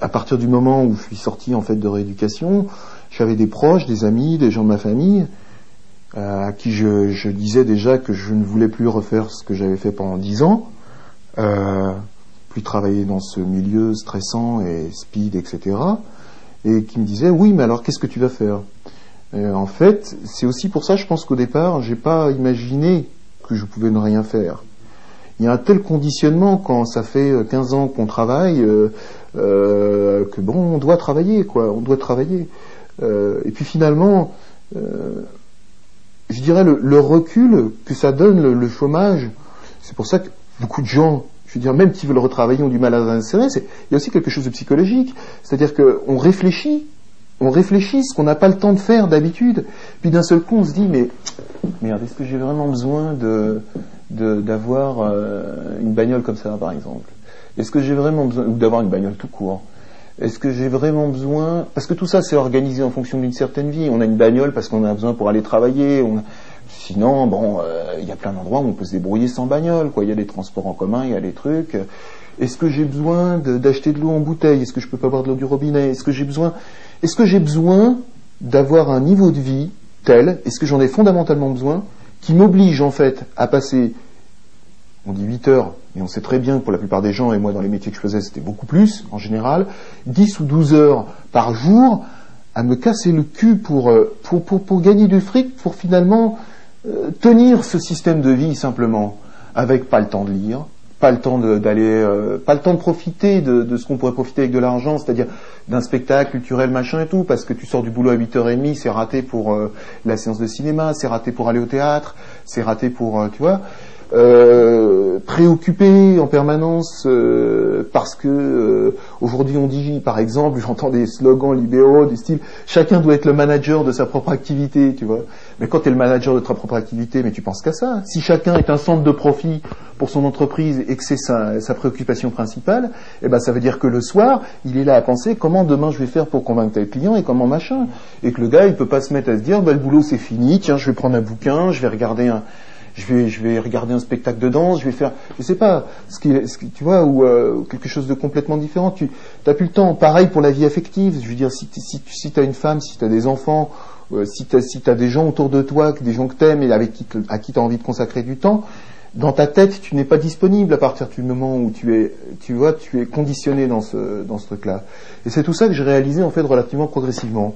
à partir du moment où je suis sorti en fait de rééducation, j'avais des proches, des amis, des gens de ma famille à qui je disais déjà que je ne voulais plus refaire ce que j'avais fait pendant 10 ans, plus travailler dans ce milieu stressant et speed, etc. Et qui me disaient oui, mais alors qu'est-ce que tu vas faire? En fait, c'est aussi pour ça, je pense qu'au départ, j'ai pas imaginé que je pouvais ne rien faire. Il y a un tel conditionnement quand ça fait 15 ans qu'on travaille que bon, on doit travailler, quoi, on doit travailler. Et puis finalement, je dirais le recul que ça donne le chômage, c'est pour ça que beaucoup de gens, je veux dire, même qui veulent retravailler, ont du mal à s'insérer. Il y a aussi quelque chose de psychologique, c'est-à-dire qu'on réfléchit ce qu'on n'a pas le temps de faire d'habitude, puis d'un seul coup on se dit mais merde, est-ce que j'ai vraiment besoin d'avoir une bagnole comme ça par exemple? Est-ce que j'ai vraiment besoin, ou d'avoir une bagnole tout court? Est-ce que j'ai vraiment besoin, parce que tout ça c'est organisé en fonction d'une certaine vie, on a une bagnole parce qu'on a besoin pour aller travailler, sinon bon, il y a plein d'endroits où on peut se débrouiller sans bagnole, quoi. Il y a des transports en commun, il y a des trucs. Est-ce que j'ai besoin d'acheter de l'eau en bouteille? Est-ce que je peux pas boire de l'eau du robinet? Est-ce que j'ai besoin d'avoir un niveau de vie tel, est-ce que j'en ai fondamentalement besoin, qui m'oblige en fait à passer, on dit 8 heures, mais on sait très bien que pour la plupart des gens, et moi dans les métiers que je faisais c'était beaucoup plus, en général, 10 ou 12 heures par jour, à me casser le cul pour gagner du fric, pour finalement tenir ce système de vie simplement, avec pas le temps de lire, pas le temps pas le temps de profiter de ce qu'on pourrait profiter avec de l'argent, c'est-à-dire d'un spectacle culturel, machin et tout, parce que tu sors du boulot à 8h30, c'est raté pour la séance de cinéma, c'est raté pour aller au théâtre, c'est raté pour, tu vois, préoccupé en permanence parce que aujourd'hui on dit, par exemple, j'entends des slogans libéraux du style chacun doit être le manager de sa propre activité, tu vois. Mais quand tu es le manager de ta propre activité, mais tu penses qu'à ça. Si chacun est un centre de profit pour son entreprise et que c'est sa préoccupation principale, eh ben ça veut dire que le soir, il est là à penser comment demain je vais faire pour convaincre tel client et comment machin. Et que le gars, il peut pas se mettre à se dire bah le boulot c'est fini, tiens, je vais prendre un bouquin, je vais regarder un spectacle de danse, je vais faire, je sais pas, tu vois, ou quelque chose de complètement différent. Tu n'as plus le temps. Pareil pour la vie affective. Je veux dire, si tu as une femme, si tu as des enfants, si tu as des gens autour de toi, des gens que tu aimes et à qui tu as envie de consacrer du temps, dans ta tête, tu n'es pas disponible à partir du moment où tu es conditionné dans ce truc-là. Et c'est tout ça que j'ai réalisé en fait relativement progressivement.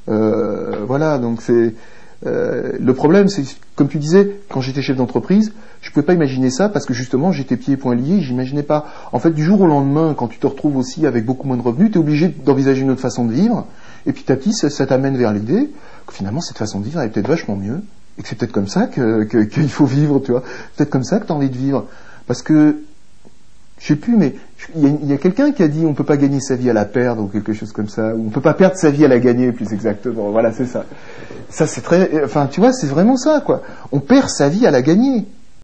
Voilà, donc c'est le problème, c'est comme tu disais, quand j'étais chef d'entreprise, je pouvais pas imaginer ça parce que justement j'étais pieds et poings liés, j'imaginais pas. En fait, du jour au lendemain, quand tu te retrouves aussi avec beaucoup moins de revenus, tu es obligé d'envisager une autre façon de vivre, et petit à petit, ça t'amène vers l'idée que finalement cette façon de vivre est peut-être vachement mieux, et que c'est peut-être comme ça qu'il faut vivre, tu vois. Peut-être comme ça que tu as envie de vivre, parce que je sais plus, mais il y a quelqu'un qui a dit on peut pas gagner sa vie à la perdre ou quelque chose comme ça, ou on peut pas perdre sa vie à la gagner, plus exactement. Voilà, c'est ça. Ça c'est très, enfin tu vois, c'est vraiment ça quoi. On perd sa vie à la gagner.